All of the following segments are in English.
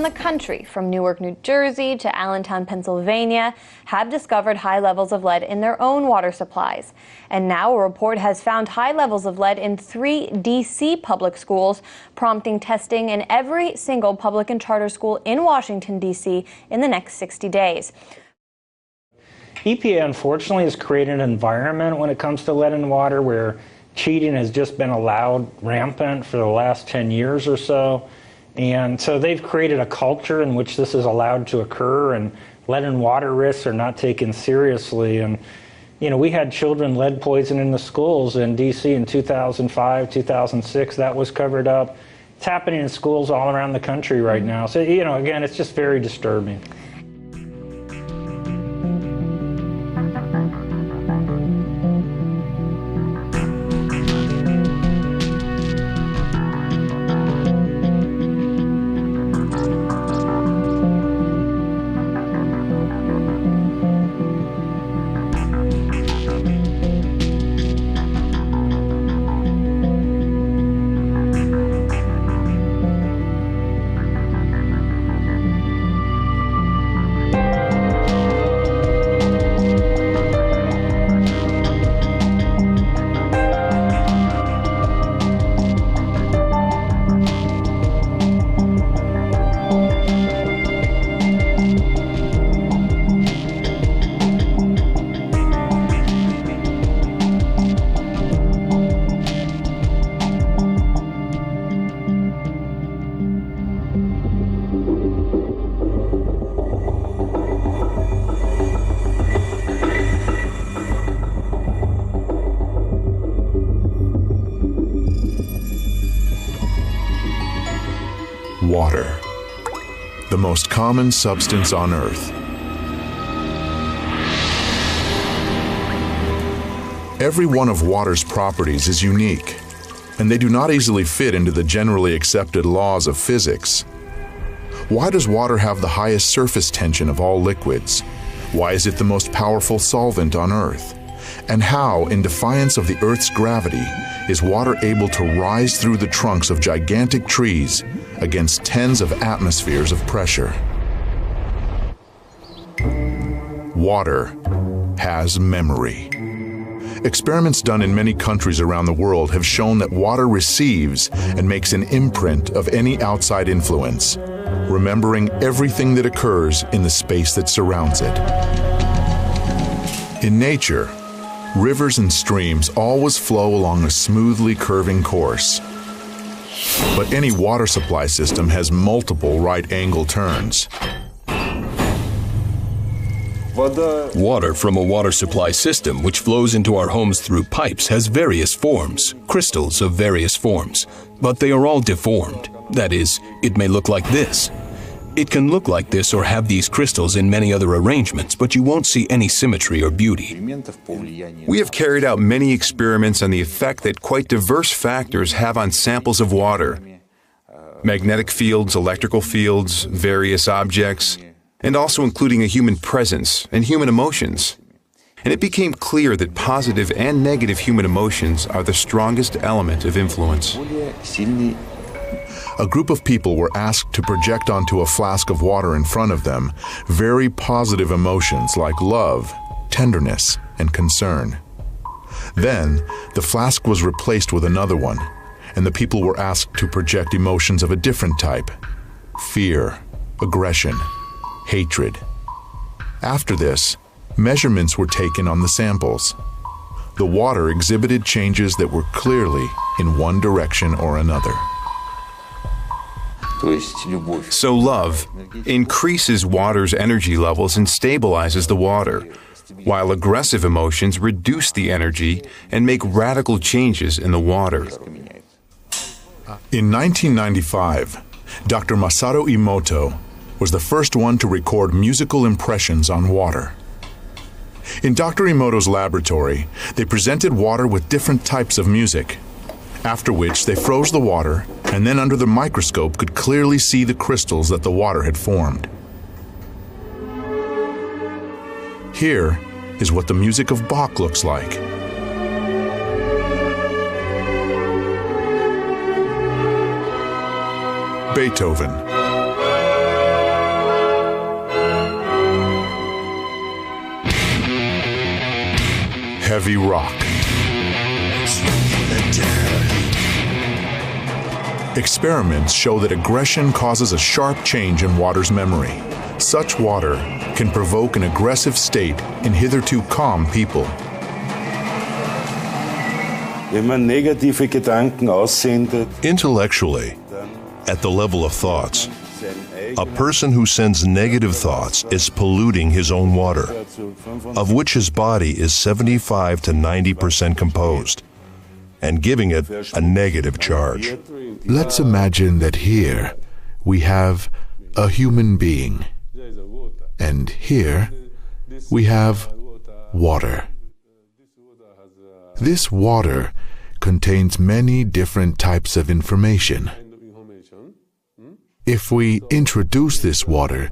around the country, from Newark, New Jersey to Allentown, Pennsylvania, have discovered high levels of lead in their own water supplies. And now a report has found high levels of lead in 3 D.C. public schools, prompting testing in every single public and charter school in Washington, D.C. in the next 60 days. EPA, unfortunately, has created an environment when it comes to lead in water where cheating has just been allowed rampant for the last 10 years or so. And so they've created a culture in which this is allowed to occur, and lead and water risks are not taken seriously. And, you know, we had children lead poisoning in the schools in D.C. in 2005, 2006. That was covered up. It's happening in schools all around the country right now. So, you know, again, it's just very disturbing. Water, the most common substance on Earth. Every one of water's properties is unique, and they do not easily fit into the generally accepted laws of physics. Why does water have the highest surface tension of all liquids? Why is it the most powerful solvent on Earth? And how, in defiance of the Earth's gravity, is water able to rise through the trunks of gigantic trees against tens of atmospheres of pressure? Water has memory. Experiments done in many countries around the world have shown that water receives and makes an imprint of any outside influence, remembering everything that occurs in the space that surrounds it. In nature, rivers and streams always flow along a smoothly curving course. But any water supply system has multiple right-angle turns. Water from a water supply system which flows into our homes through pipes has various forms, crystals of various forms, but they are all deformed. That is, it may look like this. It can look like this or have these crystals in many other arrangements, but you won't see any symmetry or beauty. We have carried out many experiments on the effect that quite diverse factors have on samples of water. Magnetic fields, electrical fields, various objects, and also including a human presence and human emotions. And it became clear that positive and negative human emotions are the strongest element of influence. A group of people were asked to project onto a flask of water in front of them very positive emotions like love, tenderness, and concern. Then, the flask was replaced with another one, and the people were asked to project emotions of a different type: fear, aggression, hatred. After this, measurements were taken on the samples. The water exhibited changes that were clearly in one direction or another. So love increases water's energy levels and stabilizes the water, while aggressive emotions reduce the energy and make radical changes in the water. In 1995, Dr. Masaru Emoto was the first one to record musical impressions on water. In Dr. Emoto's laboratory, they presented water with different types of music, after which they froze the water and then under the microscope could clearly see the crystals that the water had formed. Here is what the music of Bach looks like. Beethoven, heavy rock. Experiments show that aggression causes a sharp change in water's memory. Such water can provoke an aggressive state in hitherto calm people. Intellectually, at the level of thoughts, a person who sends negative thoughts is polluting his own water, of which his body is 75 to 90% composed, and giving it a negative charge. Let's imagine that here we have a human being, and here we have water. This water contains many different types of information. If we introduce this water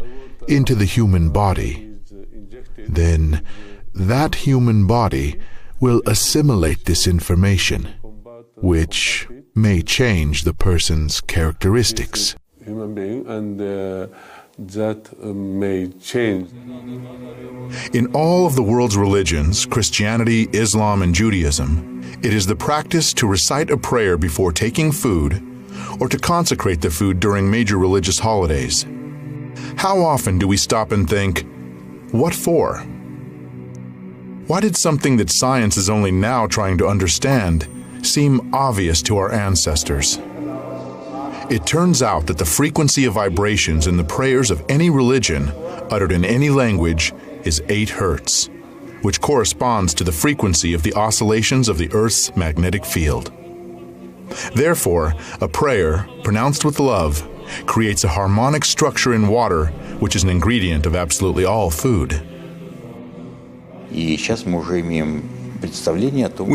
into the human body, then that human body will assimilate this information, which may change the person's characteristics. That may change. In all of the world's religions, Christianity, Islam, and Judaism, it is the practice to recite a prayer before taking food or to consecrate the food during major religious holidays. How often do we stop and think, what for? Why did something that science is only now trying to understand seem obvious to our ancestors? It turns out that the frequency of vibrations in the prayers of any religion, uttered in any language, is 8 hertz, which corresponds to the frequency of the oscillations of the Earth's magnetic field. Therefore, a prayer, pronounced with love, creates a harmonic structure in water, which is an ingredient of absolutely all food. We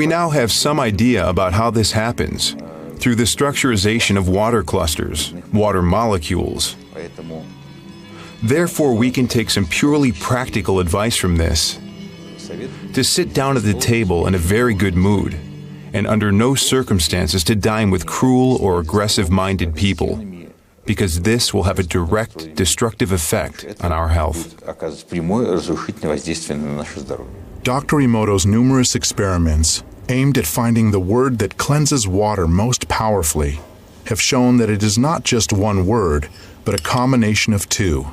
now have some idea about how this happens, through the structurization of water clusters, water molecules. Therefore, we can take some purely practical advice from this. To sit down at the table in a very good mood, and under no circumstances to dine with cruel or aggressive-minded people, because this will have a direct destructive effect on our health. Dr. Emoto's numerous experiments aimed at finding the word that cleanses water most powerfully have shown that it is not just one word, but a combination of 2.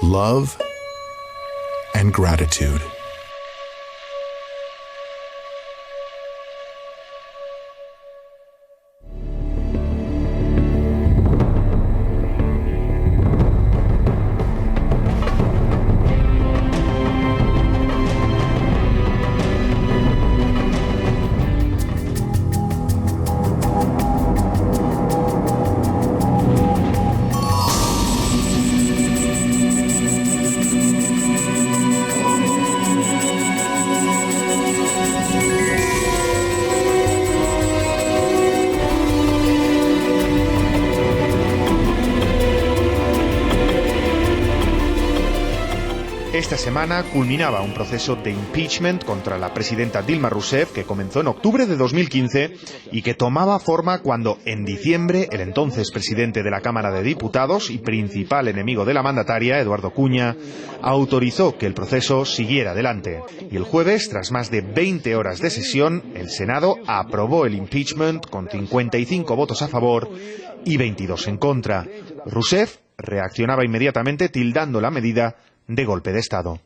Love and gratitude. Esta semana culminaba un proceso de impeachment contra la presidenta Dilma Rousseff que comenzó en octubre de 2015 y que tomaba forma cuando en diciembre el entonces presidente de la Cámara de Diputados y principal enemigo de la mandataria, Eduardo Cunha, autorizó que el proceso siguiera adelante. Y el jueves, tras más de 20 horas de sesión, el Senado aprobó el impeachment con 55 votos a favor y 22 en contra. Rousseff reaccionaba inmediatamente tildando la medida de golpe de Estado.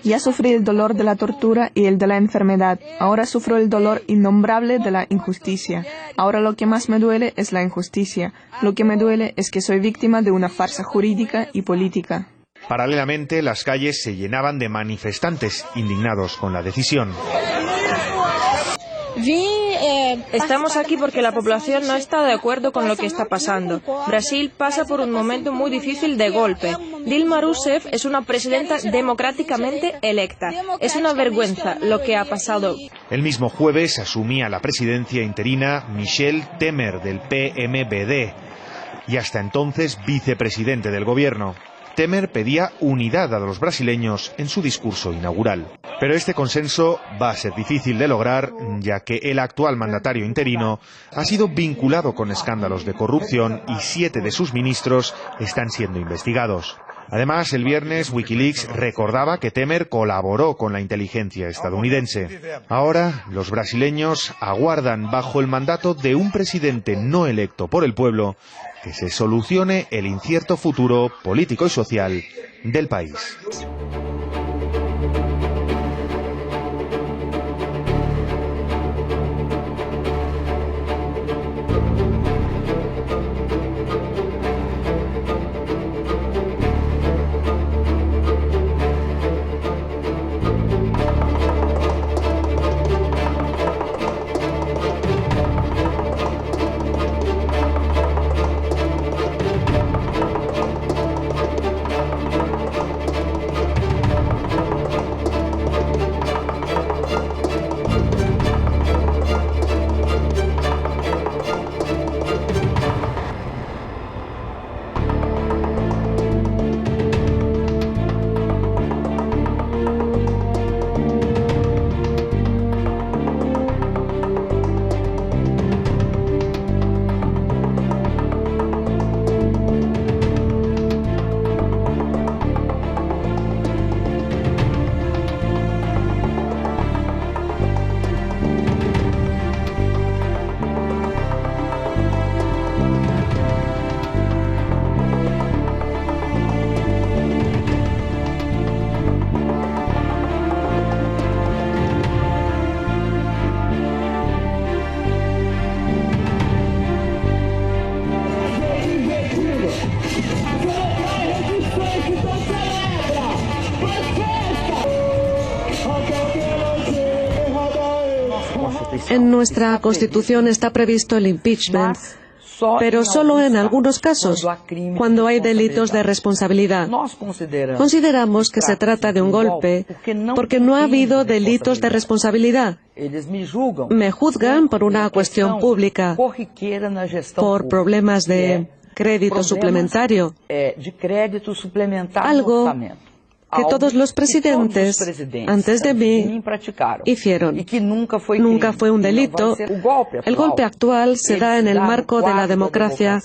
Ya sufrí el dolor de la tortura y el de la enfermedad. Ahora sufro el dolor innombrable de la injusticia. Ahora lo que más me duele es la injusticia. Lo que me duele es que soy víctima de una farsa jurídica y política. Paralelamente, las calles se llenaban de manifestantes indignados con la decisión. Estamos aquí porque la población no está de acuerdo con lo que está pasando. Brasil pasa por un momento muy difícil de golpe. Dilma Rousseff es una presidenta democráticamente electa. Es una vergüenza lo que ha pasado. El mismo jueves asumía la presidencia interina Michel Temer del PMVD y hasta entonces vicepresidente del gobierno. Temer pedía unidad a los brasileños en su discurso inaugural. Pero este consenso va a ser difícil de lograr, ya que el actual mandatario interino ha sido vinculado con escándalos de corrupción y 7 de sus ministros están siendo investigados. Además, el viernes Wikileaks recordaba que Temer colaboró con la inteligencia estadounidense. Ahora, los brasileños aguardan bajo el mandato de un presidente no electo por el pueblo que se solucione el incierto futuro político y social del país. En nuestra Constitución está previsto el impeachment, pero solo en algunos casos, cuando hay delitos de responsabilidad. Consideramos que se trata de un golpe porque no ha habido delitos de responsabilidad. Me juzgan por una cuestión pública, por problemas de crédito suplementario, algo que todos los presidentes antes de mí hicieron. Nunca fue un delito. El golpe actual se da en el marco de la democracia,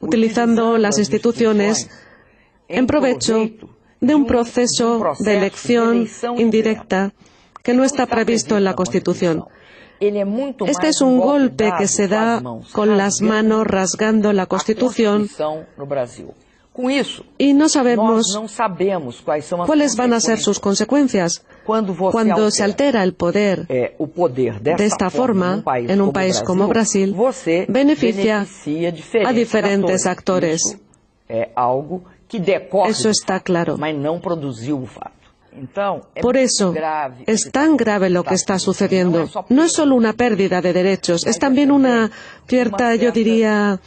utilizando las instituciones en provecho de un proceso de elección indirecta que no está previsto en la Constitución. Este es un golpe que se da con las manos rasgando la Constitución y no sabemos cuáles van a ser sus consecuencias. Cuando se altera el poder de esta forma en un país como Brasil, beneficia a diferentes actores. Eso está claro. Por eso es tan grave lo que está sucediendo. No es solo una pérdida de derechos, es también una cierta, yo diría,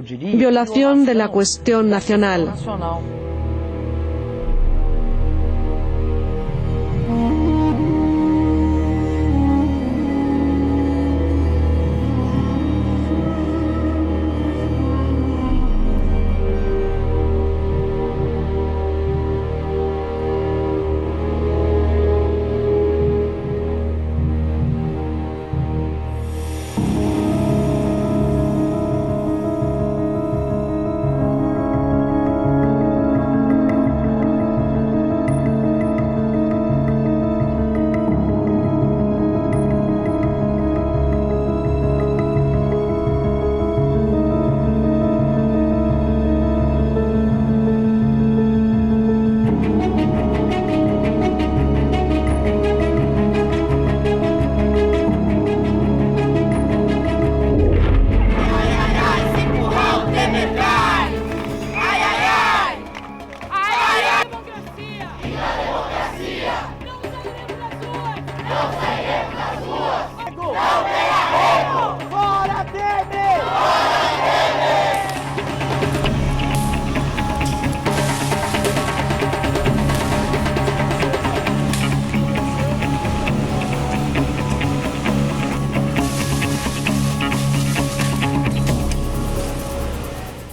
violación de la cuestión nacional.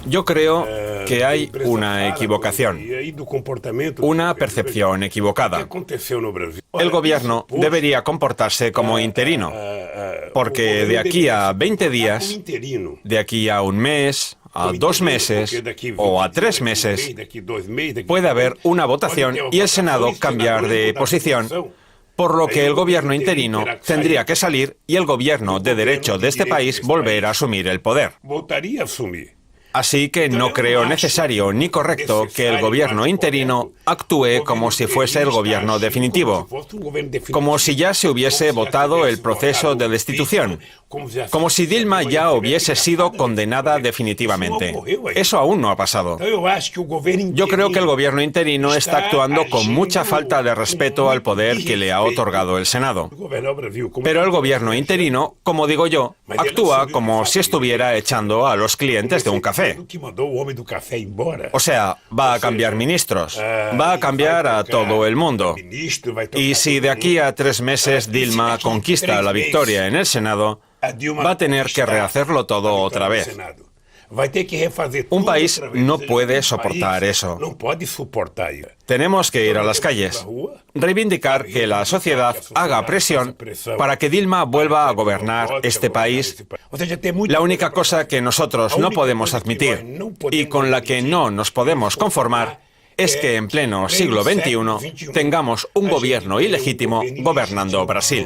Yo creo que hay una equivocación, una percepción equivocada. El gobierno debería comportarse como interino, porque de aquí a 20 días, de aquí a un mes, a 2 meses o a 3 meses puede haber una votación y el Senado cambiar de posición, por lo que el gobierno interino tendría que salir y el gobierno de derecho de este país volver a asumir el poder. Así que no creo necesario ni correcto que el gobierno interino actúe como si fuese el gobierno definitivo, como si ya se hubiese votado el proceso de destitución, como si Dilma ya hubiese sido condenada definitivamente. Eso aún no ha pasado. Yo creo que el gobierno interino está actuando con mucha falta de respeto al poder que le ha otorgado el Senado. Pero el gobierno interino, como digo yo, actúa como si estuviera echando a los clientes de un café. O sea, va a cambiar ministros, va a cambiar a todo el mundo. Y si de aquí a 3 meses Dilma conquista la victoria en el Senado, va a tener que rehacerlo todo otra vez. Un país no puede soportar eso. Tenemos que ir a las calles, reivindicar que la sociedad haga presión para que Dilma vuelva a gobernar este país. La única cosa que nosotros no podemos admitir y con la que no nos podemos conformar es que en pleno siglo XXI tengamos un gobierno ilegítimo gobernando Brasil.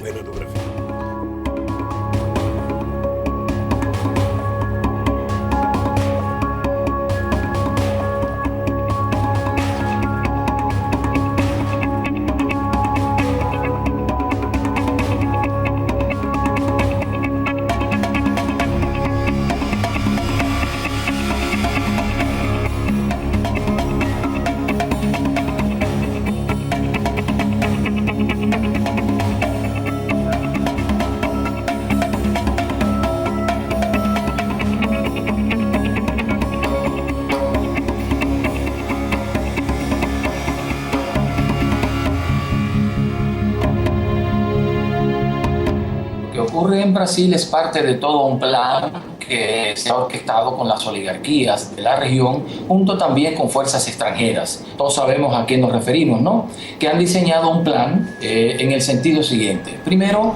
En Brasil es parte de todo un plan que se ha orquestado con las oligarquías de la región, junto también con fuerzas extranjeras. Todos sabemos a qué nos referimos, ¿no? Que han diseñado un plan en el sentido siguiente. Primero,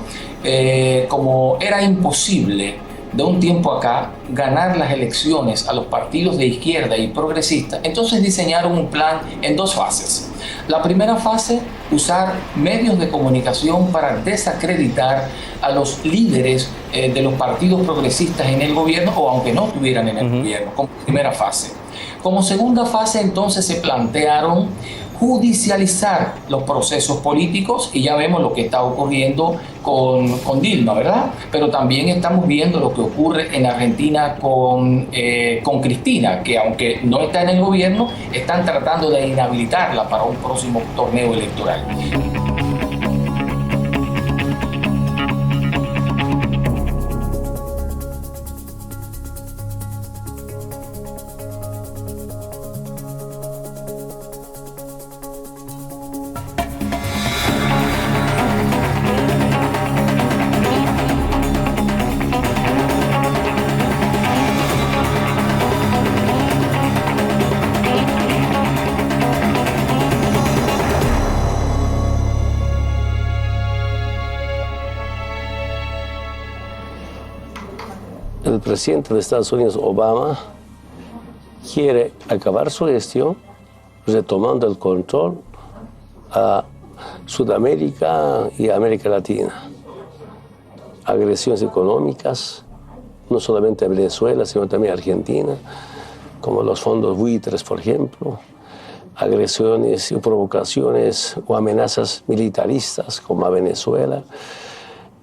como era imposible de un tiempo acá ganar las elecciones a los partidos de izquierda y progresistas, entonces diseñaron un plan en 2 fases. La primera fase, usar medios de comunicación para desacreditar a los líderes de los partidos progresistas en el gobierno, o aunque no estuvieran en el gobierno, como primera fase. Como segunda fase, entonces se plantearon judicializar los procesos políticos, y ya vemos lo que está ocurriendo con Dilma, ¿verdad? Pero también estamos viendo lo que ocurre en Argentina con Cristina, que aunque no está en el gobierno, están tratando de inhabilitarla para un próximo torneo electoral. El presidente de Estados Unidos, Obama, quiere acabar su gestión retomando el control a Sudamérica y América Latina. Agresiones económicas, no solamente a Venezuela, sino también a Argentina, como los fondos buitres, por ejemplo. Agresiones y provocaciones o amenazas militaristas, como a Venezuela.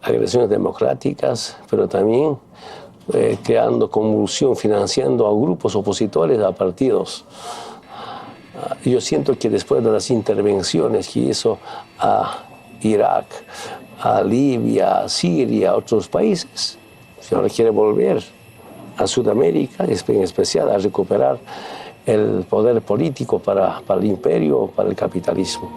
Agresiones democráticas, pero también creando convulsión, financiando a grupos opositores a partidos. Yo siento que después de las intervenciones que hizo a Irak, a Libia, a Siria, a otros países, si ahora quiere volver a Sudamérica, en especial a recuperar el poder político para el imperio, para el capitalismo.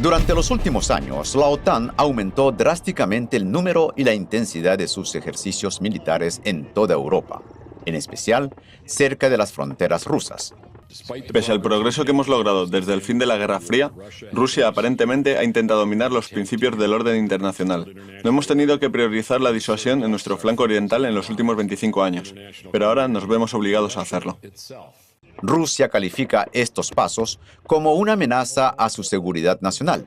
Durante los últimos años, la OTAN aumentó drásticamente el número y la intensidad de sus ejercicios militares en toda Europa, en especial cerca de las fronteras rusas. Pese al progreso que hemos logrado desde el fin de la Guerra Fría, Rusia aparentemente ha intentado minar los principios del orden internacional. No hemos tenido que priorizar la disuasión en nuestro flanco oriental en los últimos 25 años, pero ahora nos vemos obligados a hacerlo. Rusia califica estos pasos como una amenaza a su seguridad nacional.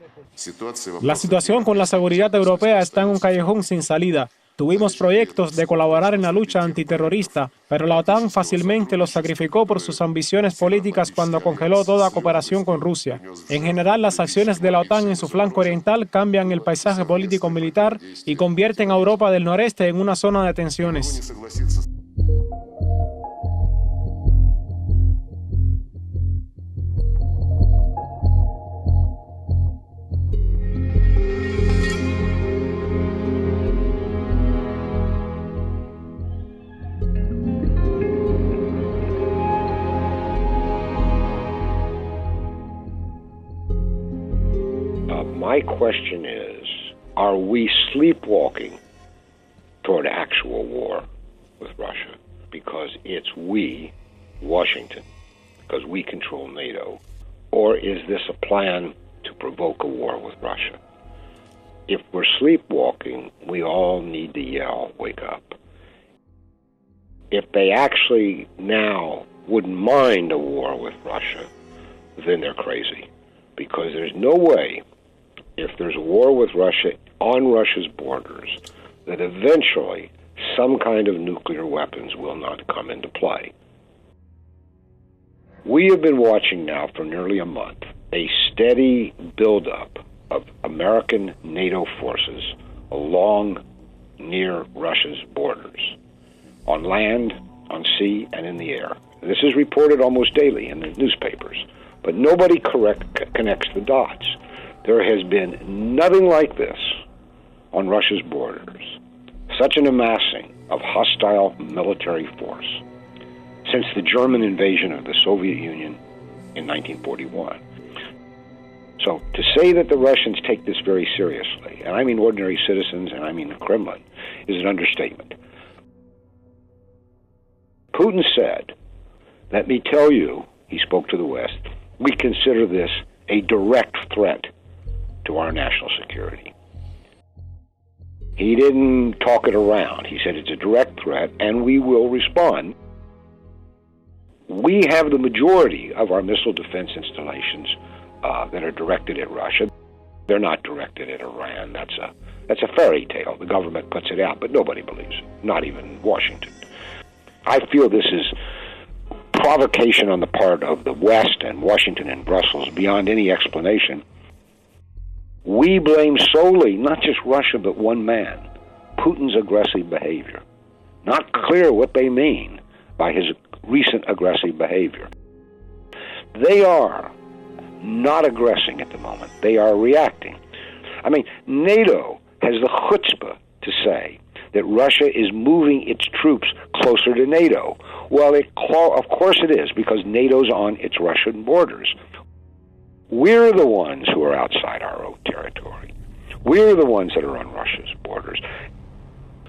La situación con la seguridad europea está en un callejón sin salida. Tuvimos proyectos de colaborar en la lucha antiterrorista, pero la OTAN fácilmente los sacrificó por sus ambiciones políticas cuando congeló toda cooperación con Rusia. En general, las acciones de la OTAN en su flanco oriental cambian el paisaje político-militar y convierten a Europa del noreste en una zona de tensiones. My question is, are we sleepwalking toward actual war with Russia? Because it's we, Washington, because we control NATO. Or is this a plan to provoke a war with Russia? If we're sleepwalking, we all need to yell, wake up. If they actually now wouldn't mind a war with Russia, then they're crazy. Because there's no way, if there's a war with Russia on Russia's borders, that eventually some kind of nuclear weapons will not come into play. We have been watching now for nearly a month a steady buildup of American NATO forces along near Russia's borders, on land, on sea, and in the air. This is reported almost daily in the newspapers, but nobody connects the dots. There has been nothing like this on Russia's borders, such an amassing of hostile military force since the German invasion of the Soviet Union in 1941. So to say that the Russians take this very seriously, and I mean ordinary citizens and I mean the Kremlin, is an understatement. Putin said, let me tell you, he spoke to the West, we consider this a direct threat to our national security. He didn't talk it around. He said it's a direct threat and we will respond. We have the majority of our missile defense installations that are directed at Russia. They're not directed at Iran. That's a fairy tale. The government puts it out, but nobody believes it, not even Washington. I feel this is provocation on the part of the West and Washington and Brussels beyond any explanation. We blame solely, not just Russia, but one man, Putin's aggressive behavior. Not clear what they mean by his recent aggressive behavior. They are not aggressing at the moment. They are reacting. I mean, NATO has the chutzpah to say that Russia is moving its troops closer to NATO. Well, of course it is, because NATO's on its Russian borders. We're the ones who are outside our own territory. We're the ones that are on Russia's borders.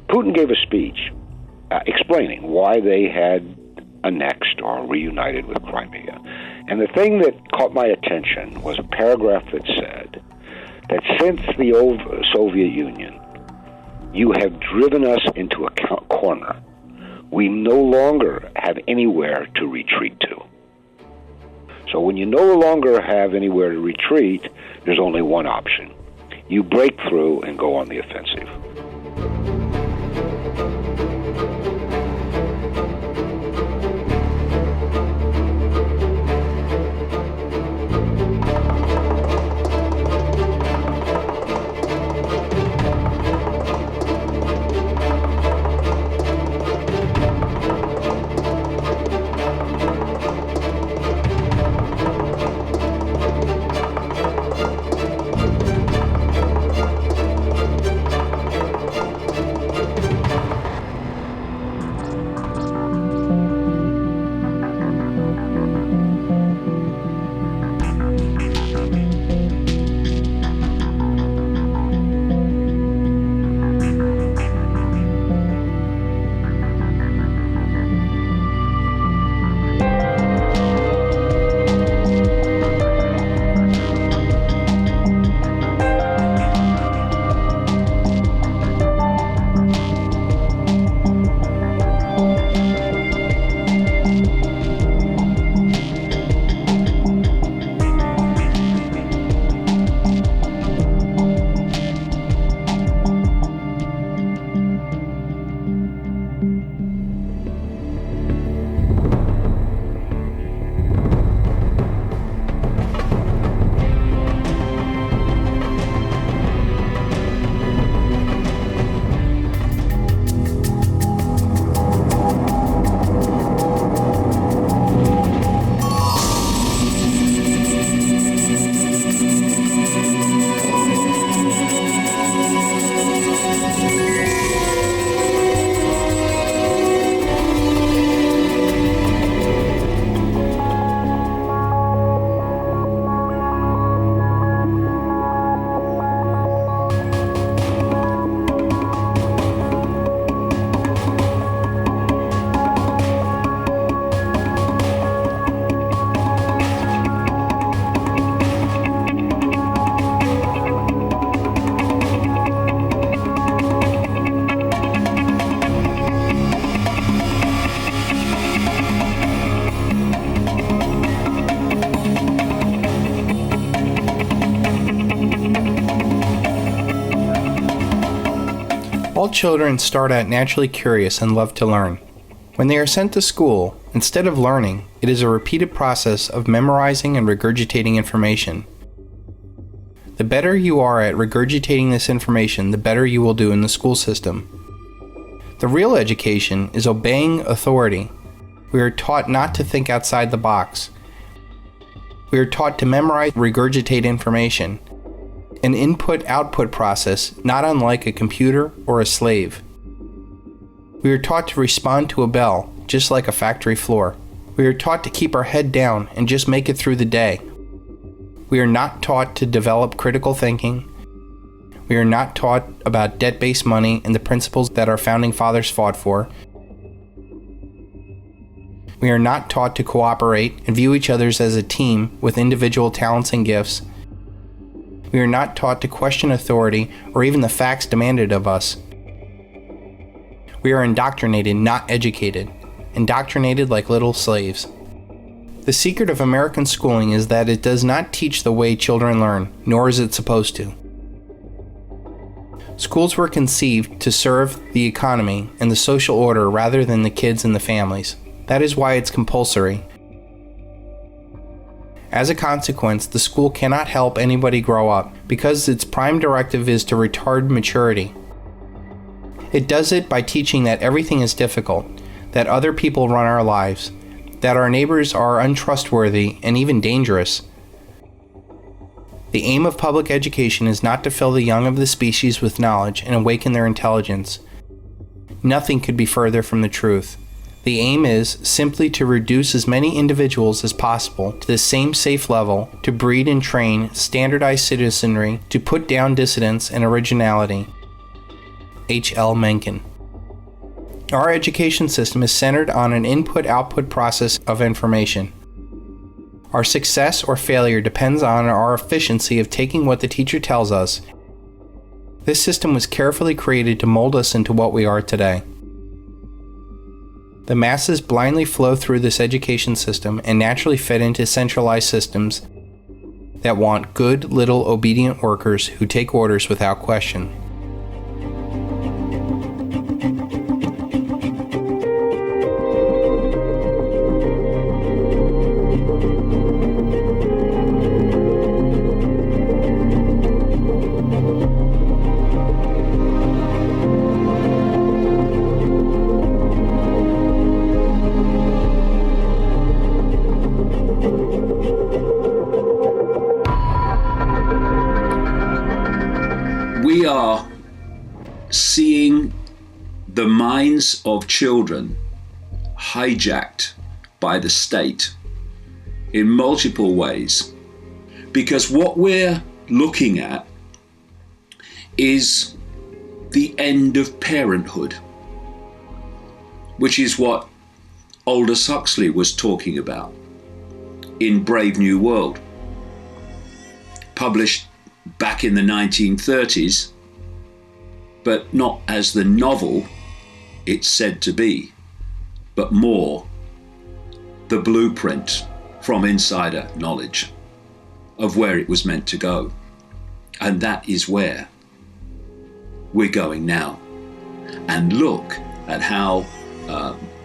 Putin gave a speech explaining why they had annexed or reunited with Crimea. And the thing that caught my attention was a paragraph that said that since the old Soviet Union, you have driven us into a corner. We no longer have anywhere to retreat to. So when you no longer have anywhere to retreat, there's only one option. You break through and go on the offensive. All children start out naturally curious and love to learn. When they are sent to school, instead of learning, it is a repeated process of memorizing and regurgitating information. The better you are at regurgitating this information, the better you will do in the school system. The real education is obeying authority. We are taught not to think outside the box. We are taught to memorize, regurgitate information. An input-output process, not unlike a computer or a slave. We are taught to respond to a bell, just like a factory floor. We are taught to keep our head down and just make it through the day. We are not taught to develop critical thinking. We are not taught about debt-based money and the principles that our founding fathers fought for. We are not taught to cooperate and view each other as a team with individual talents and gifts. We are not taught to question authority or even the facts demanded of us. We are indoctrinated, not educated. Indoctrinated like little slaves. The secret of American schooling is that it does not teach the way children learn, nor is it supposed to. Schools were conceived to serve the economy and the social order rather than the kids and the families. That is why it's compulsory. As a consequence, the school cannot help anybody grow up because its prime directive is to retard maturity. It does it by teaching that everything is difficult, that other people run our lives, that our neighbors are untrustworthy and even dangerous. The aim of public education is not to fill the young of the species with knowledge and awaken their intelligence. Nothing could be further from the truth. The aim is simply to reduce as many individuals as possible to the same safe level, to breed and train standardized citizenry, to put down dissidence and originality. H.L. Mencken. Our education system is centered on an input-output process of information. Our success or failure depends on our efficiency of taking what the teacher tells us. This system was carefully created to mold us into what we are today. The masses blindly flow through this education system and naturally fit into centralized systems that want good, little, obedient workers who take orders without question. We are seeing the minds of children hijacked by the state in multiple ways, because what we're looking at is the end of parenthood, which is what Aldous Huxley was talking about in Brave New World, published back in the 1930s, but not as the novel it's said to be, but more the blueprint from insider knowledge of where it was meant to go. And that is where we're going now. And look at how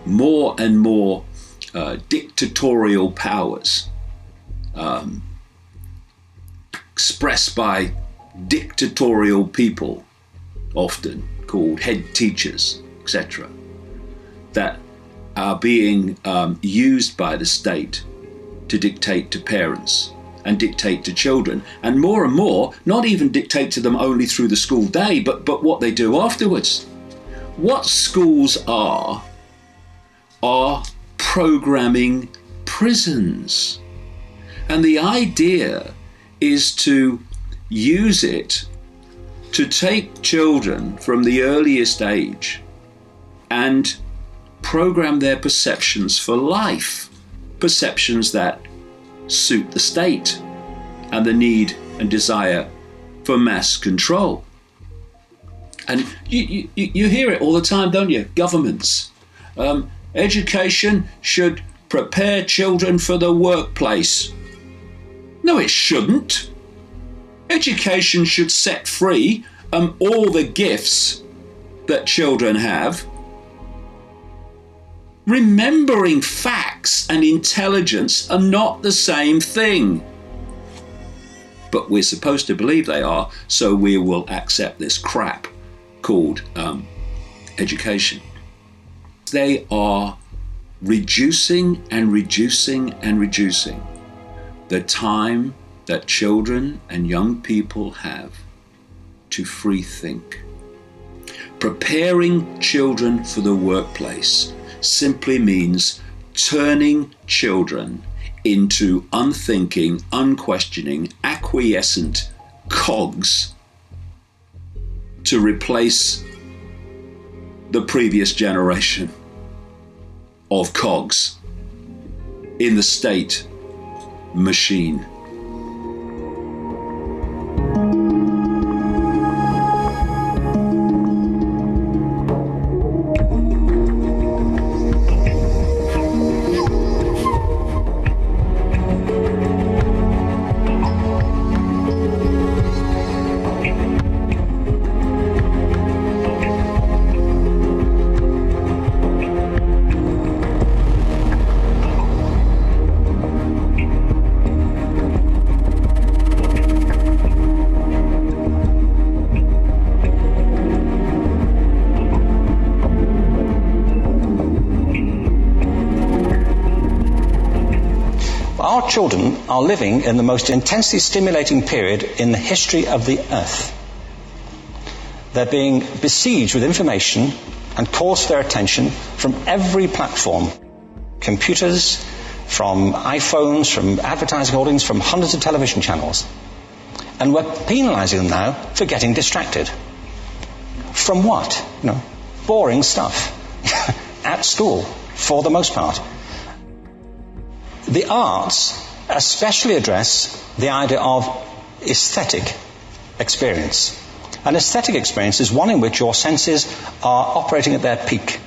more and more dictatorial powers expressed by dictatorial people, often called head teachers, etc., that are being used by the state to dictate to parents and dictate to children, and more, not even dictate to them only through the school day, but what they do afterwards. What schools are programming prisons. And the idea is to use it to take children from the earliest age and program their perceptions for life, perceptions that suit the state and the need and desire for mass control. And you hear it all the time, don't you? Governments. Education should prepare children for the workplace. No, it shouldn't. Education should set free all the gifts that children have. Remembering facts and intelligence are not the same thing. But we're supposed to believe they are, so we will accept this crap called education. They are reducing and reducing and reducing the time that children and young people have to free think. Preparing children for the workplace simply means turning children into unthinking, unquestioning, acquiescent cogs to replace the previous generation of cogs in the state machine. Our children are living in the most intensely stimulating period in the history of the earth. They're being besieged with information and calls for their attention from every platform. Computers, from iPhones, from advertising holdings, from hundreds of television channels. And we're penalizing them now for getting distracted. From what? Boring stuff. At school, for the most part. The arts especially address the idea of aesthetic experience. An aesthetic experience is one in which your senses are operating at their peak.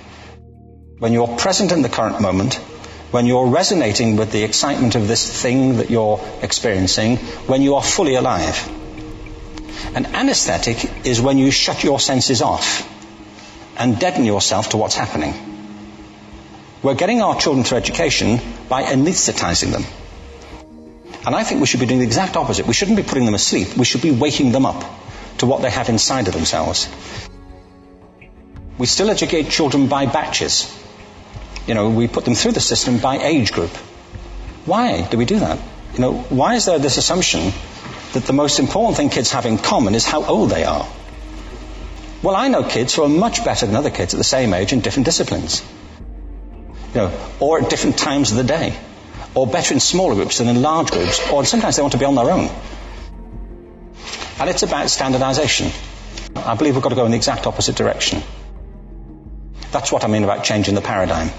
When you're present in the current moment, when you're resonating with the excitement of this thing that you're experiencing, when you are fully alive. An anesthetic is when you shut your senses off and deaden yourself to what's happening. We're getting our children through education by anesthetizing them. And I think we should be doing the exact opposite. We shouldn't be putting them asleep. We should be waking them up to what they have inside of themselves. We still educate children by batches. We put them through the system by age group. Why do we do that? Why is there this assumption that the most important thing kids have in common is how old they are? Well, I know kids who are much better than other kids at the same age in different disciplines. Or at different times of the day, or better in smaller groups than in large groups, or sometimes they want to be on their own. And it's about standardization. I believe we've got to go in the exact opposite direction. That's what I mean about changing the paradigm.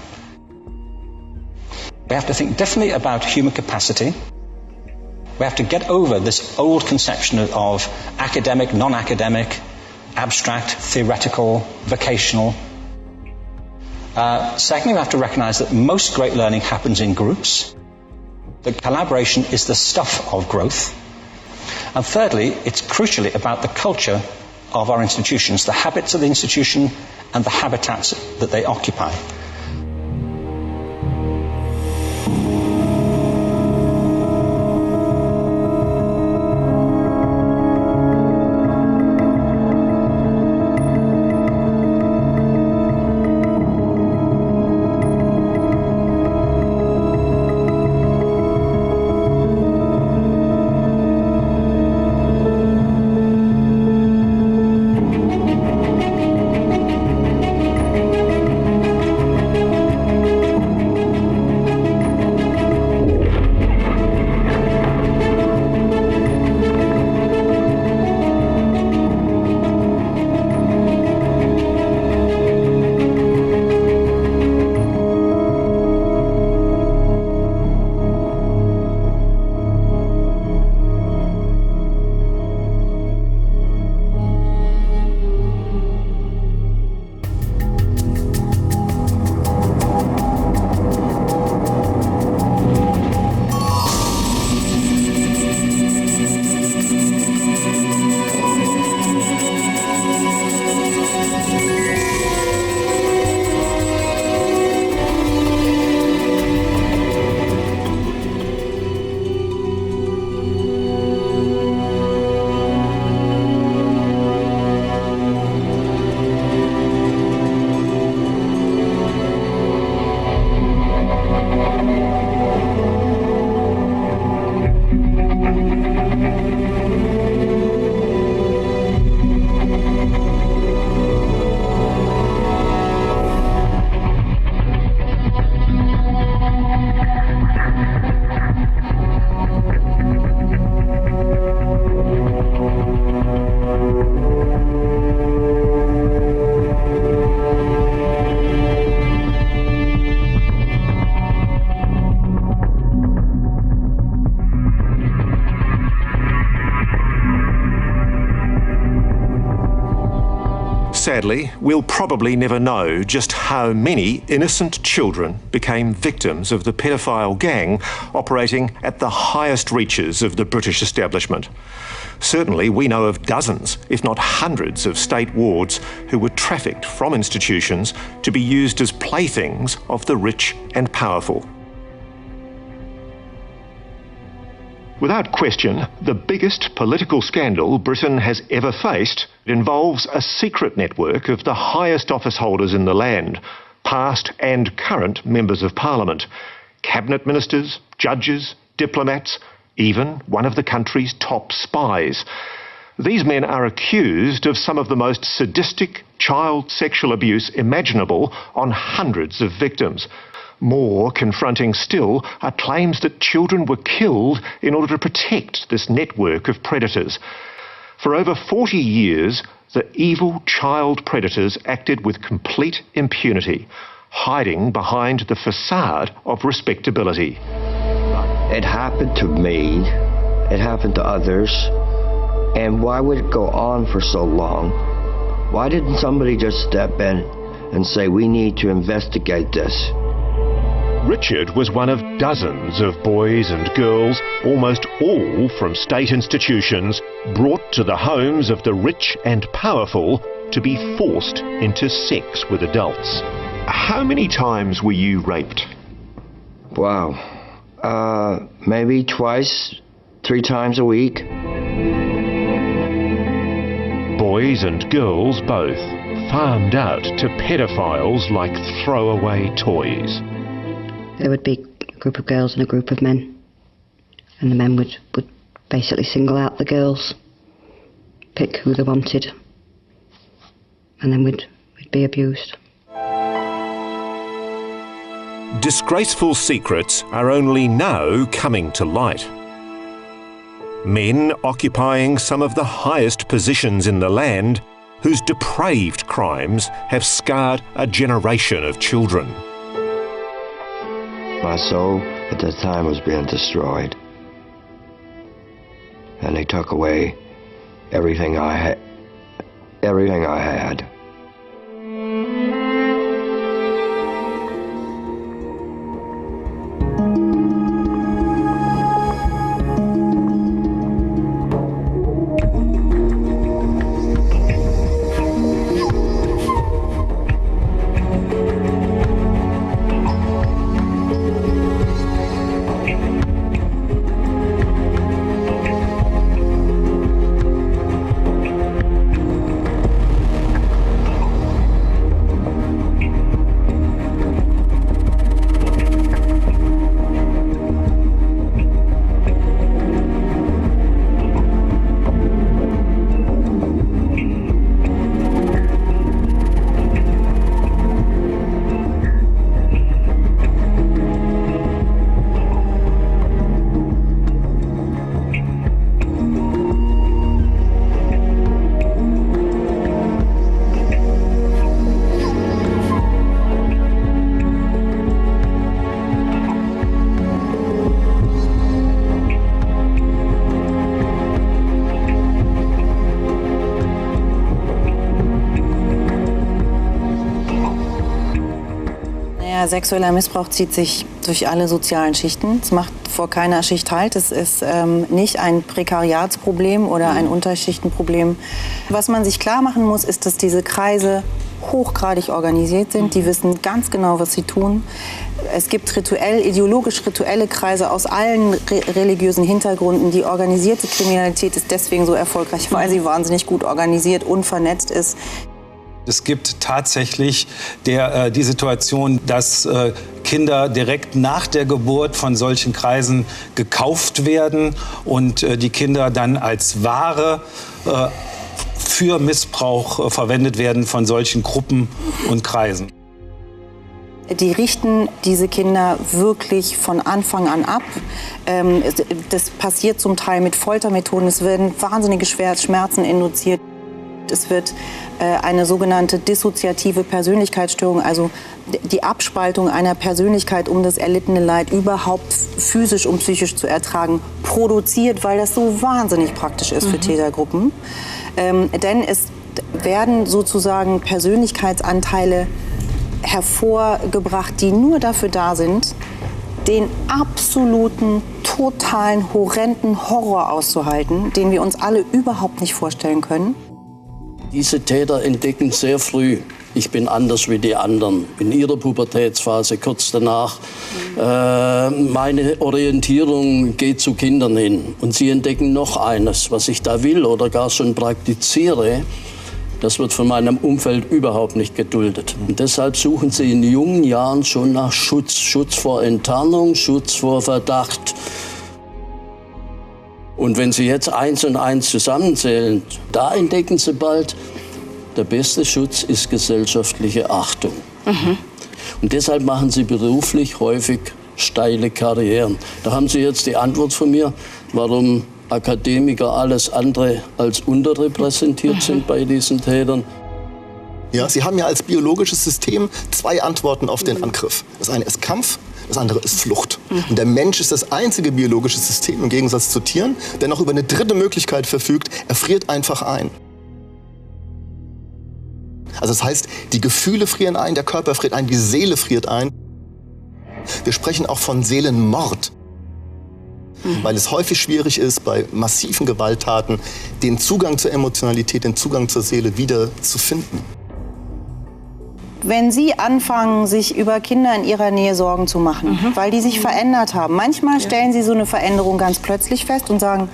We have to think differently about human capacity. We have to get over this old conception of academic, non-academic, abstract, theoretical, vocational. Secondly, we have to recognize that most great learning happens in groups, that collaboration is the stuff of growth. And thirdly, it's crucially about the culture of our institutions, the habits of the institution and the habitats that they occupy. Sadly, we'll probably never know just how many innocent children became victims of the pedophile gang operating at the highest reaches of the British establishment. Certainly, we know of dozens, if not hundreds, of state wards who were trafficked from institutions to be used as playthings of the rich and powerful. Without question, the biggest political scandal Britain has ever faced involves a secret network of the highest office holders in the land, past and current members of Parliament, cabinet ministers, judges, diplomats, even one of the country's top spies. These men are accused of some of the most sadistic child sexual abuse imaginable on hundreds of victims. More confronting still are claims that children were killed in order to protect this network of predators. For over 40 years, the evil child predators acted with complete impunity, hiding behind the facade of respectability. It happened to me, it happened to others, and why would it go on for so long? Why didn't somebody just step in and say, we need to investigate this? Richard was one of dozens of boys and girls, almost all from state institutions, brought to the homes of the rich and powerful to be forced into sex with adults. How many times were you raped? Wow. Maybe twice, 3 times a week. Boys and girls both, farmed out to pedophiles like throwaway toys. There would be a group of girls and a group of men, and the men would basically single out the girls, pick who they wanted, and then we'd be abused. Disgraceful secrets are only now coming to light. Men occupying some of the highest positions in the land, whose depraved crimes have scarred a generation of children. My soul at that time was being destroyed. And they took away everything I had. Sexueller Missbrauch zieht sich durch alle sozialen Schichten. Es macht vor keiner Schicht Halt. Es ist nicht ein Prekariatsproblem oder ein Unterschichtenproblem. Was man sich klar machen muss, ist, dass diese Kreise hochgradig organisiert sind. Die wissen ganz genau, was sie tun. Es gibt ideologisch-rituelle Kreise aus allen religiösen Hintergründen. Die organisierte Kriminalität ist deswegen so erfolgreich, weil sie wahnsinnig gut organisiert und vernetzt ist. Es gibt tatsächlich die Situation, dass Kinder direkt nach der Geburt von solchen Kreisen gekauft werden und die Kinder dann als Ware für Missbrauch verwendet werden von solchen Gruppen und Kreisen. Die richten diese Kinder wirklich von Anfang an ab. Das passiert zum Teil mit Foltermethoden. Es werden wahnsinnige Schmerzen induziert. Es wird eine sogenannte dissoziative Persönlichkeitsstörung, also die Abspaltung einer Persönlichkeit, um das erlittene Leid überhaupt physisch und psychisch zu ertragen, produziert, weil das so wahnsinnig praktisch ist für Tätergruppen. Denn es werden sozusagen Persönlichkeitsanteile hervorgebracht, die nur dafür da sind, den absoluten, totalen, horrenden Horror auszuhalten, den wir uns alle überhaupt nicht vorstellen können. Diese Täter entdecken sehr früh, ich bin anders wie die anderen. In ihrer Pubertätsphase, kurz danach, meine Orientierung geht zu Kindern hin. Und sie entdecken noch eines, was ich da will oder gar schon praktiziere. Das wird von meinem Umfeld überhaupt nicht geduldet. Und deshalb suchen sie in jungen Jahren schon nach Schutz. Schutz vor Enttarnung, Schutz vor Verdacht. Und wenn sie jetzt 1 und 1 zusammenzählen, da entdecken sie bald, der beste Schutz ist gesellschaftliche Achtung. Und deshalb machen sie beruflich häufig steile Karrieren. Da haben Sie jetzt die Antwort von mir, warum Akademiker alles andere als unterrepräsentiert sind bei diesen Tätern. Ja, Sie haben ja als biologisches System 2 Antworten auf den Angriff. Das eine ist Kampf, das andere ist Flucht. Und der Mensch ist das einzige biologische System, im Gegensatz zu Tieren, der noch über eine dritte Möglichkeit verfügt. Er friert einfach ein. Also das heißt, die Gefühle frieren ein, der Körper friert ein, die Seele friert ein. Wir sprechen auch von Seelenmord. Weil es häufig schwierig ist, bei massiven Gewalttaten den Zugang zur Emotionalität, den Zugang zur Seele wieder zu finden. Wenn Sie anfangen, sich über Kinder in Ihrer Nähe Sorgen zu machen, weil die sich verändert haben. Manchmal stellen Sie so eine Veränderung ganz plötzlich fest und sagen,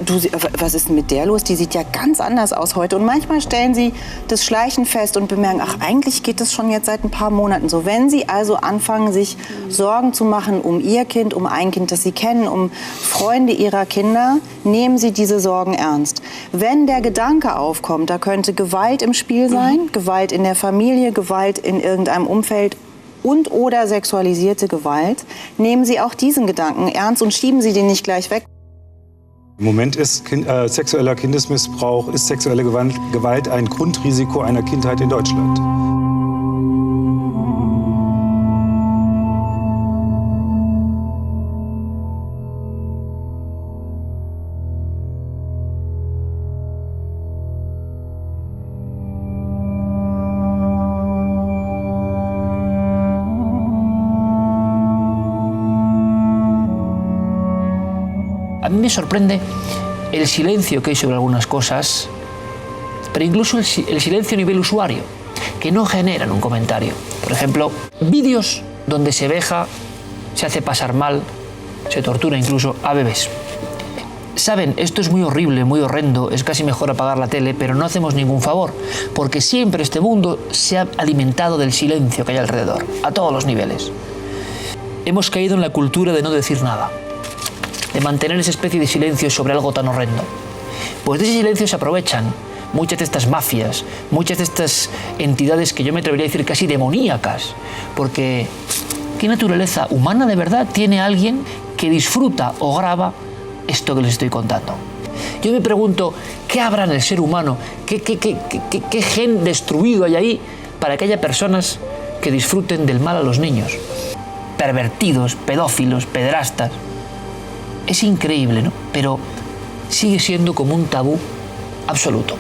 du, was ist denn mit der los? Die sieht ja ganz anders aus heute. Und manchmal stellen Sie das Schleichen fest und bemerken, ach, eigentlich geht das schon jetzt seit ein paar Monaten so. Wenn Sie also anfangen, sich Sorgen zu machen um Ihr Kind, um ein Kind, das Sie kennen, um Freunde Ihrer Kinder, nehmen Sie diese Sorgen ernst. Wenn der Gedanke aufkommt, da könnte Gewalt im Spiel sein, Gewalt in der Familie, Gewalt in irgendeinem Umfeld und oder sexualisierte Gewalt, nehmen Sie auch diesen Gedanken ernst und schieben Sie den nicht gleich weg. Im Moment ist sexueller Kindesmissbrauch, ist sexuelle Gewalt ein Grundrisiko einer Kindheit in Deutschland. A mí me sorprende el silencio que hay sobre algunas cosas, pero incluso el silencio a nivel usuario, que no generan un comentario. Por ejemplo, vídeos donde se veja, se hace pasar mal, se tortura incluso a bebés. Saben, esto es muy horrible, muy horrendo, es casi mejor apagar la tele, pero no hacemos ningún favor, porque siempre este mundo se ha alimentado del silencio que hay alrededor, a todos los niveles. Hemos caído en la cultura de no decir nada, de mantener esa especie de silencio sobre algo tan horrendo. Pues de ese silencio se aprovechan muchas de estas mafias, muchas de estas entidades que yo me atrevería a decir casi demoníacas, porque ¿qué naturaleza humana de verdad tiene alguien que disfruta o graba esto que les estoy contando? Yo me pregunto, ¿qué habrá en el ser humano? ¿Qué gen destruido hay ahí para que haya personas que disfruten del mal a los niños? Pervertidos, pedófilos, pederastas. Es increíble, ¿no? Pero sigue siendo como un tabú absoluto.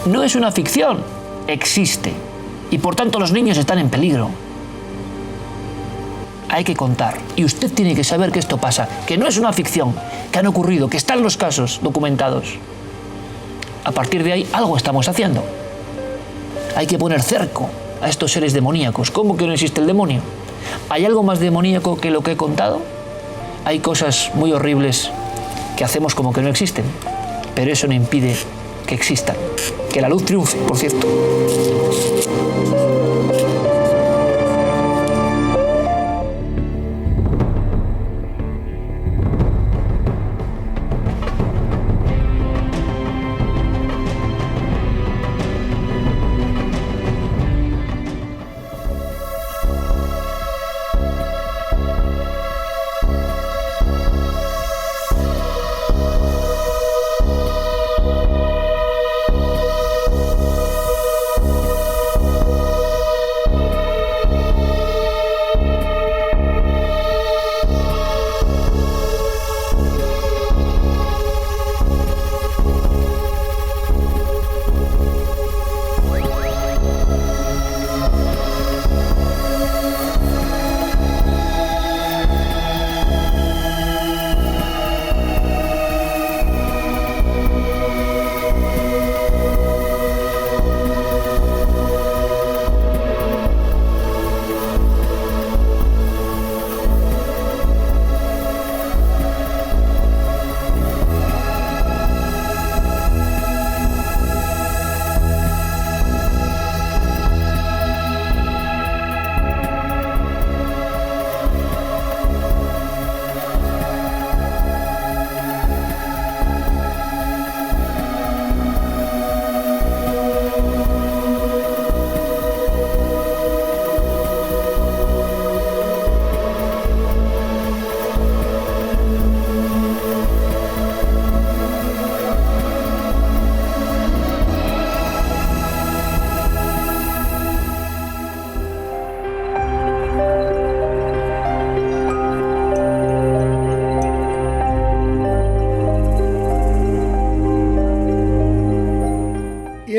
No es una ficción, existe. Y por tanto los niños están en peligro. Hay que contar. Y usted tiene que saber que esto pasa, que no es una ficción, que han ocurrido, que están los casos documentados. A partir de ahí, algo estamos haciendo. Hay que poner cerco a estos seres demoníacos. ¿Cómo que no existe el demonio? ¿Hay algo más demoníaco que lo que he contado? Hay cosas muy horribles que hacemos como que no existen, pero eso no impide que existan. Que la luz triunfe, por cierto.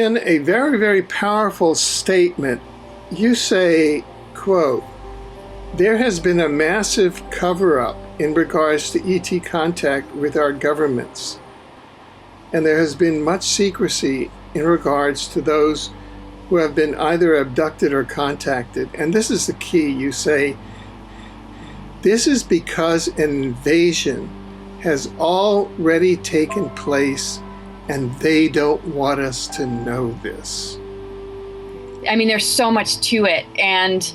in a very, very powerful statement, you say, quote, "There has been a massive cover-up in regards to ET contact with our governments, and there has been much secrecy in regards to those who have been either abducted or contacted." And this is the key. You say, "This is because an invasion has already taken place, and they don't want us to know this." I mean, there's so much to it, and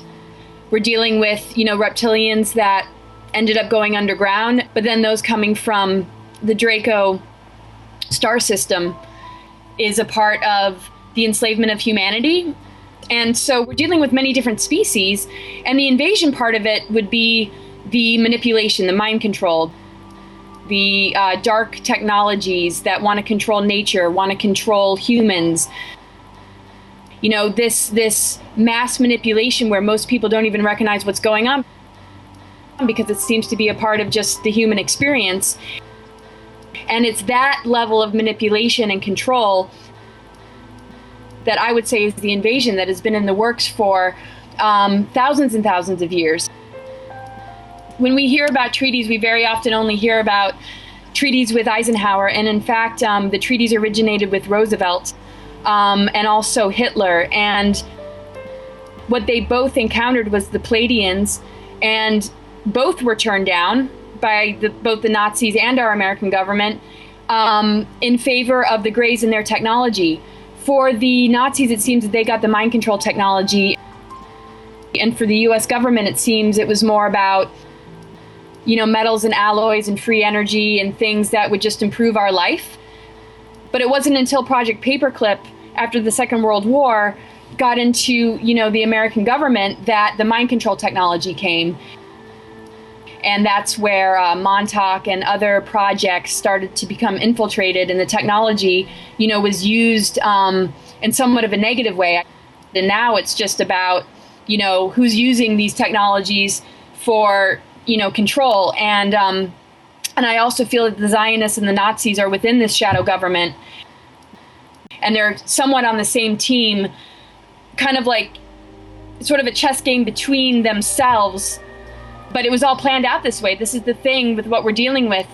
we're dealing with, reptilians that ended up going underground, but then those coming from the Draco star system is a part of the enslavement of humanity. And so we're dealing with many different species, and the invasion part of it would be the manipulation, the mind control, the dark technologies that want to control nature, want to control humans. This mass manipulation where most people don't even recognize what's going on because it seems to be a part of just the human experience. And it's that level of manipulation and control that I would say is the invasion that has been in the works for thousands and thousands of years. When we hear about treaties, we very often only hear about treaties with Eisenhower, and in fact, the treaties originated with Roosevelt and also Hitler, and what they both encountered was the Pleiadians, and both were turned down by both the Nazis and our American government in favor of the Greys and their technology. For the Nazis, it seems that they got the mind control technology, and for the US government, it seems it was more about metals and alloys and free energy and things that would just improve our life. But it wasn't until Project Paperclip, after the Second World War, got into, the American government that the mind control technology came. And that's where Montauk and other projects started to become infiltrated, and the technology, was used in somewhat of a negative way. And now it's just about, who's using these technologies for control. And I also feel that the Zionists and the Nazis are within this shadow government, and they're somewhat on the same team, kind of like sort of a chess game between themselves. But it was all planned out this way. This is the thing with what we're dealing with.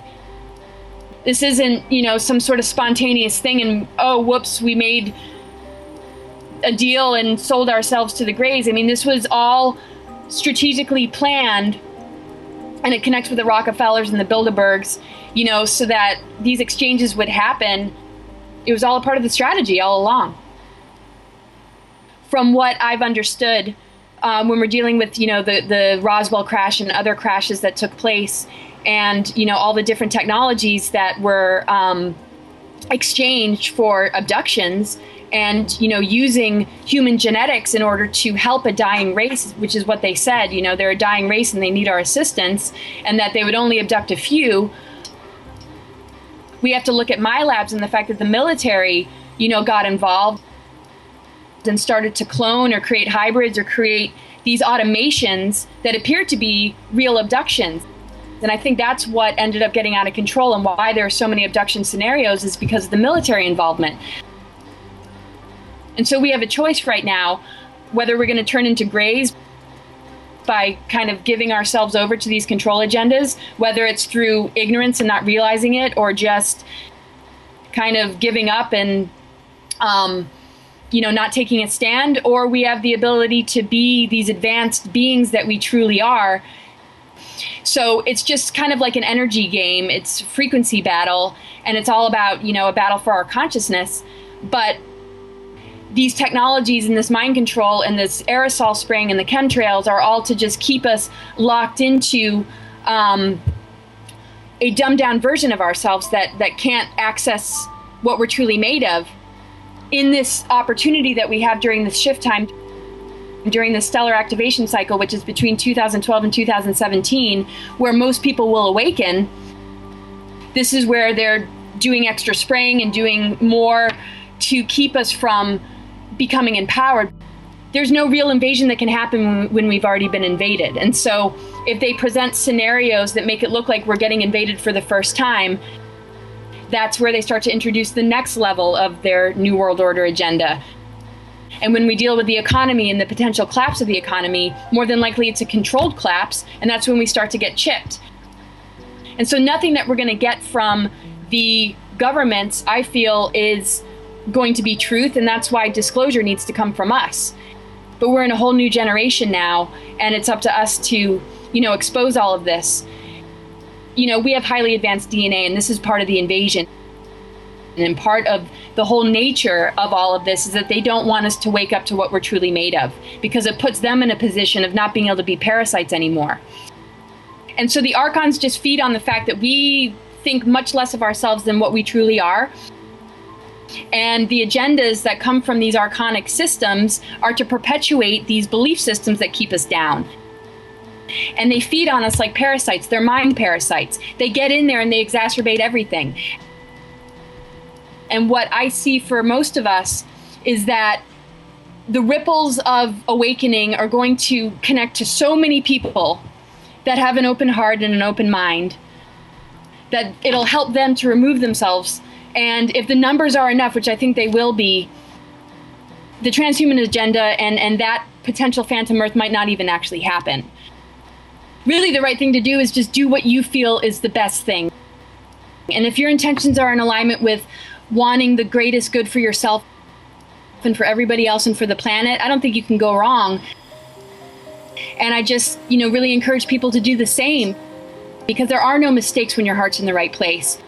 This isn't, some sort of spontaneous thing and, oh, whoops, we made a deal and sold ourselves to the Greys. I mean, this was all strategically planned. And it connects with the Rockefellers and the Bilderbergs, so that these exchanges would happen. It was all a part of the strategy all along. From what I've understood, when we're dealing with, the Roswell crash and other crashes that took place, and, all the different technologies that were exchanged for abductions, and, using human genetics in order to help a dying race, which is what they said, they're a dying race and they need our assistance, and that they would only abduct a few. We have to look at my labs and the fact that the military, got involved and started to clone or create hybrids or create these automations that appear to be real abductions. And I think that's what ended up getting out of control, and why there are so many abduction scenarios is because of the military involvement. And so we have a choice right now whether we're going to turn into Greys by kind of giving ourselves over to these control agendas, whether it's through ignorance and not realizing it, or just kind of giving up and, not taking a stand, or we have the ability to be these advanced beings that we truly are. So it's just kind of like an energy game. It's a frequency battle, and it's all about, a battle for our consciousness. But these technologies and this mind control and this aerosol spraying and the chemtrails are all to just keep us locked into a dumbed down version of ourselves that can't access what we're truly made of. In this opportunity that we have during this shift time, during the stellar activation cycle, which is between 2012 and 2017, where most people will awaken, this is where they're doing extra spraying and doing more to keep us from becoming empowered. There's no real invasion that can happen when we've already been invaded. And so if they present scenarios that make it look like we're getting invaded for the first time, that's where they start to introduce the next level of their New World Order agenda. And when we deal with the economy and the potential collapse of the economy, more than likely it's a controlled collapse, and that's when we start to get chipped. And so nothing that we're going to get from the governments, I feel, is going to be truth, and that's why disclosure needs to come from us. But we're in a whole new generation now, and it's up to us to, expose all of this. We have highly advanced DNA, and this is part of the invasion. And part of the whole nature of all of this is that they don't want us to wake up to what we're truly made of, because it puts them in a position of not being able to be parasites anymore. And so the archons just feed on the fact that we think much less of ourselves than what we truly are. And the agendas that come from these archonic systems are to perpetuate these belief systems that keep us down. And they feed on us like parasites. They're mind parasites. They get in there and they exacerbate everything. And what I see for most of us is that the ripples of awakening are going to connect to so many people that have an open heart and an open mind, that it'll help them to remove themselves. And if the numbers are enough, which I think they will be, the transhuman agenda and that potential phantom Earth might not even actually happen. Really, the right thing to do is just do what you feel is the best thing. And if your intentions are in alignment with wanting the greatest good for yourself and for everybody else and for the planet, I don't think you can go wrong. And I just, really encourage people to do the same, because there are no mistakes when your heart's in the right place.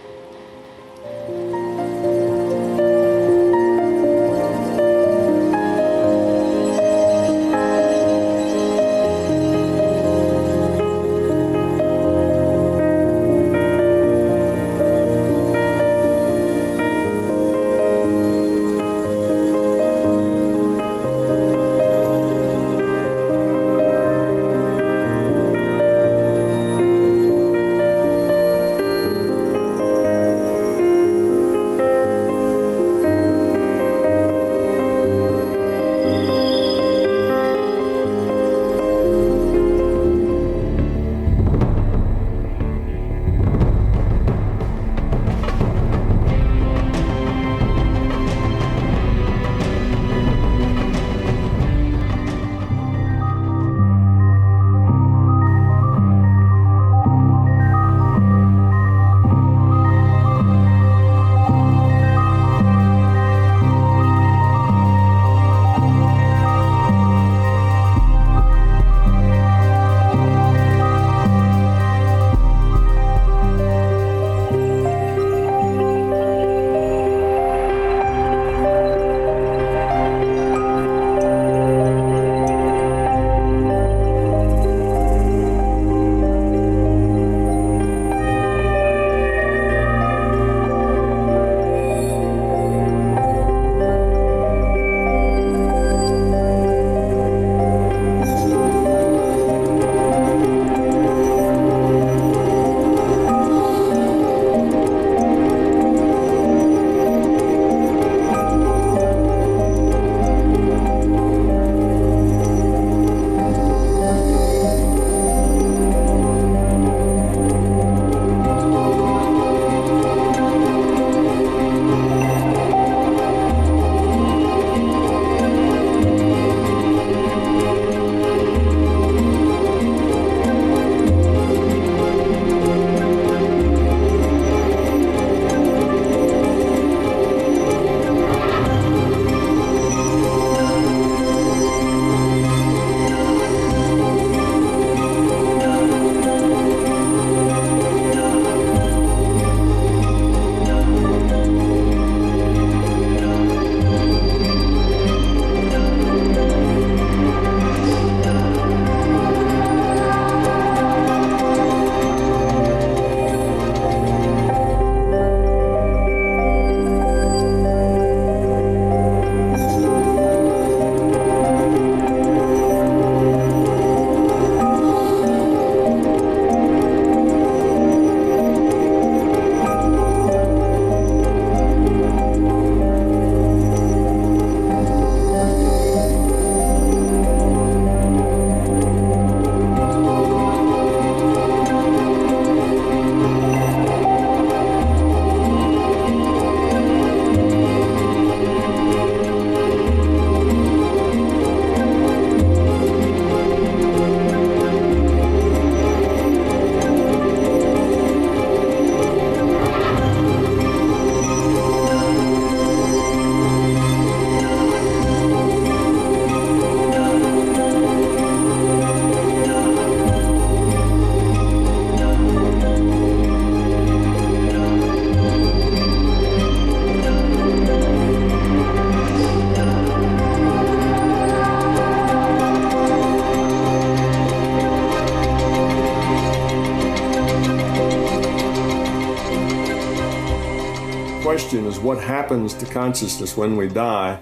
question is what happens to consciousness when we die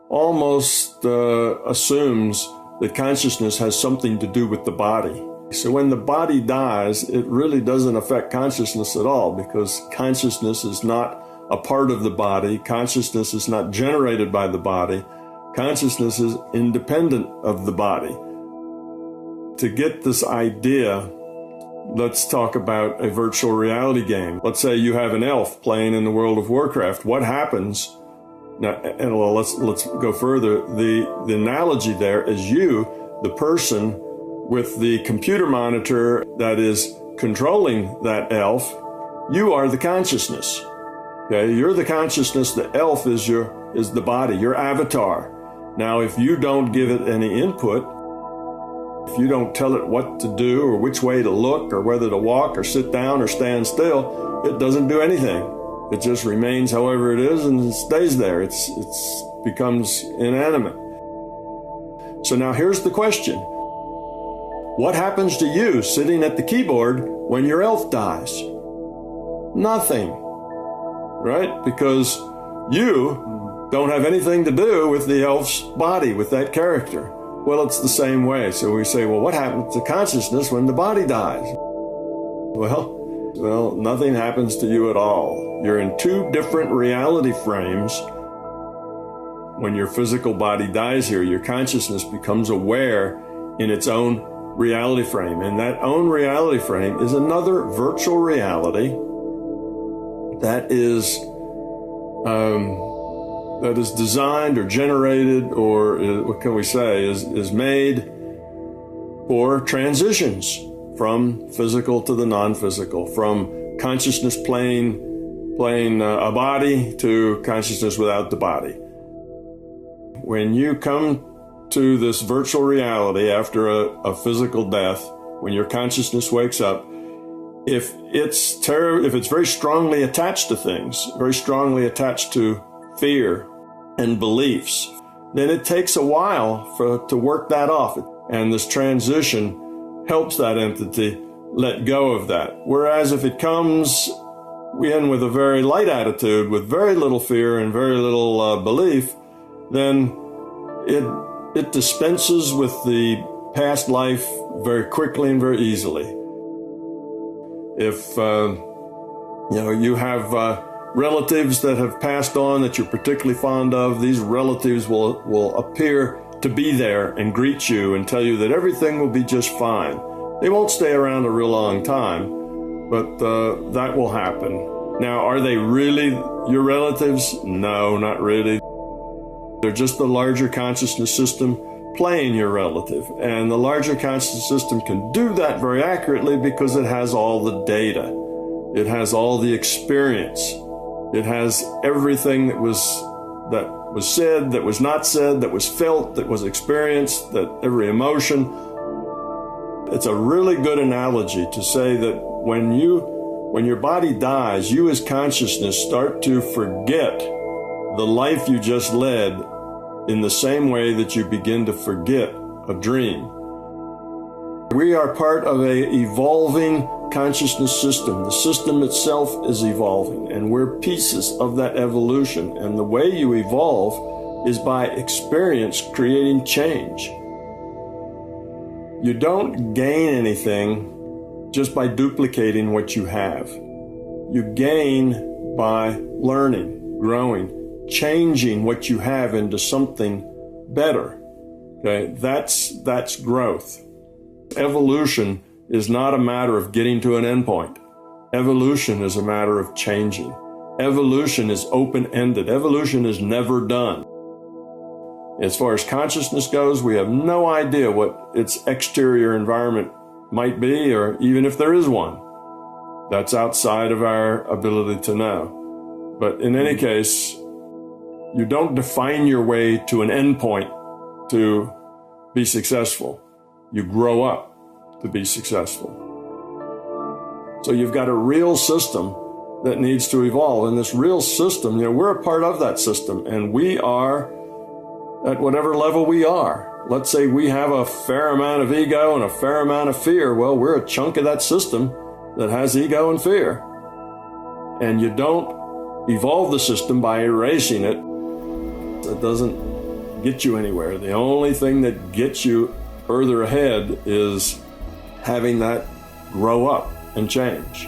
almost assumes that consciousness has something to do with the body. So when the body dies, it really doesn't affect consciousness at all because consciousness is not a part of the body. Consciousness is not generated by the body. Consciousness is independent of the body. To get this idea, let's talk about a virtual reality game. Let's say you have an elf playing in the World of Warcraft. What happens? Now, and well, let's go further. The analogy there is you, the person with the computer monitor that is controlling that elf. You are the consciousness. Okay, you're the consciousness. The elf is the body, your avatar. Now, if you don't give it any input, if you don't tell it what to do or which way to look or whether to walk or sit down or stand still, it doesn't do anything. It just remains however it is and stays there. It becomes inanimate. So now here's the question. What happens to you sitting at the keyboard when your elf dies? Nothing, right? Because you don't have anything to do with the elf's body, with that character. Well, it's the same way. So we say, well, what happens to consciousness when the body dies? Well, nothing happens to you at all. You're in two different reality frames. When your physical body dies here, your consciousness becomes aware in its own reality frame. And that own reality frame is another virtual reality that is designed or generated or what can we say is made for transitions from physical to the non-physical, from consciousness playing a body to consciousness without the body. When you come to this virtual reality after a physical death, when your consciousness wakes up, if it's very strongly attached to things, very strongly attached to fear and beliefs, then it takes a while to work that off. And this transition helps that entity let go of that. Whereas if it comes in with a very light attitude, with very little fear and very little belief, then it dispenses with the past life very quickly and very easily. If you have relatives that have passed on that you're particularly fond of, these relatives will appear to be there and greet you and tell you that everything will be just fine. They won't stay around a real long time, but that will happen. Now, are they really your relatives? No, not really. They're just the larger consciousness system playing your relative. And the larger consciousness system can do that very accurately because it has all the data. It has all the experience. It has everything that was said, that was not said, that was felt, that was experienced, that every emotion. It's a really good analogy to say that when your body dies, you as consciousness start to forget the life you just led in the same way that you begin to forget a dream. We are part of an evolving consciousness system. The system itself is evolving, and we're pieces of that evolution. And the way you evolve is by experience creating change. You don't gain anything just by duplicating what you have. You gain by learning, growing, changing what you have into something better. Okay, that's growth. Evolution is not a matter of getting to an endpoint. Evolution is a matter of changing. Evolution is open-ended. Evolution is never done. As far as consciousness goes, we have no idea what its exterior environment might be, or even if there is one. That's outside of our ability to know. But in any case, you don't define your way to an endpoint to be successful. You grow up to be successful. So you've got a real system that needs to evolve. And this real system, we're a part of that system, and we are at whatever level we are. Let's say we have a fair amount of ego and a fair amount of fear. Well, we're a chunk of that system that has ego and fear. And you don't evolve the system by erasing it, that doesn't get you anywhere. The only thing that gets you further ahead is having that grow up and change.